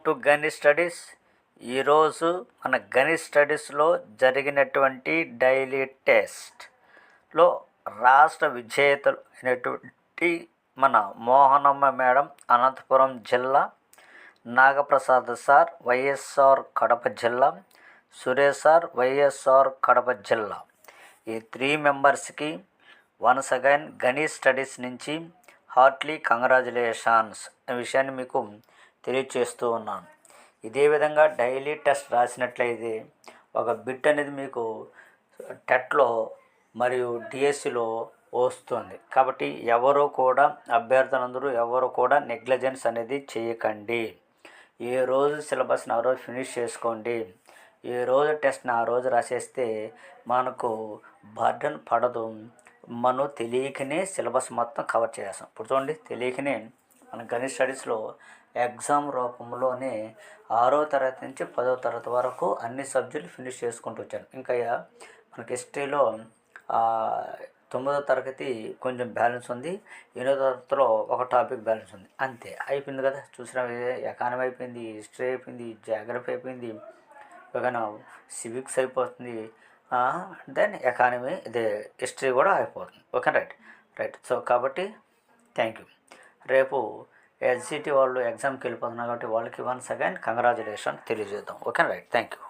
To గణి studies. ఈరోజు మన గణి స్టడీస్లో జరిగినటువంటి డైలీ టెస్ట్లో రాష్ట్ర విజేతలు అయినటువంటి మన మోహనమ్మ మేడం అనంతపురం జిల్లా, నాగప్రసాద్ సార్ వైఎస్ఆర్ కడప జిల్లా, సురేష్ సార్ వైఎస్ఆర్ కడప జిల్లా, ఈ 3 మెంబర్స్కి వన్స్ అగైన్ గణి స్టడీస్ నుంచి హార్ట్లీ కంగ్రాచులేషన్స్ అనే విషయాన్ని మీకు తెలియచేస్తూ ఉన్నాను. ఇదే విధంగా డైలీ టెస్ట్ రాసినట్లయితే ఒక బిట్ అనేది మీకు టెట్లో మరియు డిఎస్సిలో వస్తుంది. కాబట్టి అభ్యర్థులందరూ ఎవరు కూడా నెగ్లిజెన్స్ అనేది చేయకండి. ఏ రోజు సిలబస్ని ఆ రోజు ఫినిష్ చేసుకోండి. ఏ రోజు టెస్ట్ని ఆ రోజు రాసేస్తే మనకు బర్డన్ పడదు. మనం తెలియకనే సిలబస్ మొత్తం కవర్ చేస్తాం. ఇప్పుడు చూడండి, తెలియకనే మన గణిత స్టడీస్లో ఎగ్జామ్ రూపంలోనే 6వ తరగతి నుంచి 10వ తరగతి వరకు అన్ని సబ్జెక్టులు ఫినిష్ చేసుకుంటూ వచ్చాను. ఇంకా మనకి హిస్టరీలో 9వ తరగతి కొంచెం బ్యాలెన్స్ ఉంది, 8వ తరగతిలో ఒక టాపిక్ బ్యాలెన్స్ ఉంది, అంతే అయిపోయింది కదా. చూసిన ఎకానమీ అయిపోయింది, హిస్టరీ అయిపోయింది, జాగ్రఫీ అయిపోయింది, ఒకనా సివిక్స్ అయిపోతుంది, దెన్ ఎకానమీ హిస్టరీ కూడా అయిపోతుంది. Okay, right. సో కాబట్టి థ్యాంక్ యూ. రేపు ఎస్జిటి వాళ్ళు ఎగ్జామ్కి వెళ్ళిపోతున్నారు కాబట్టి వాళ్ళకి వన్స్ అగైన్ కంగ్రాచులేషన్ తెలియజేద్దాం. Okay, right. Thank you.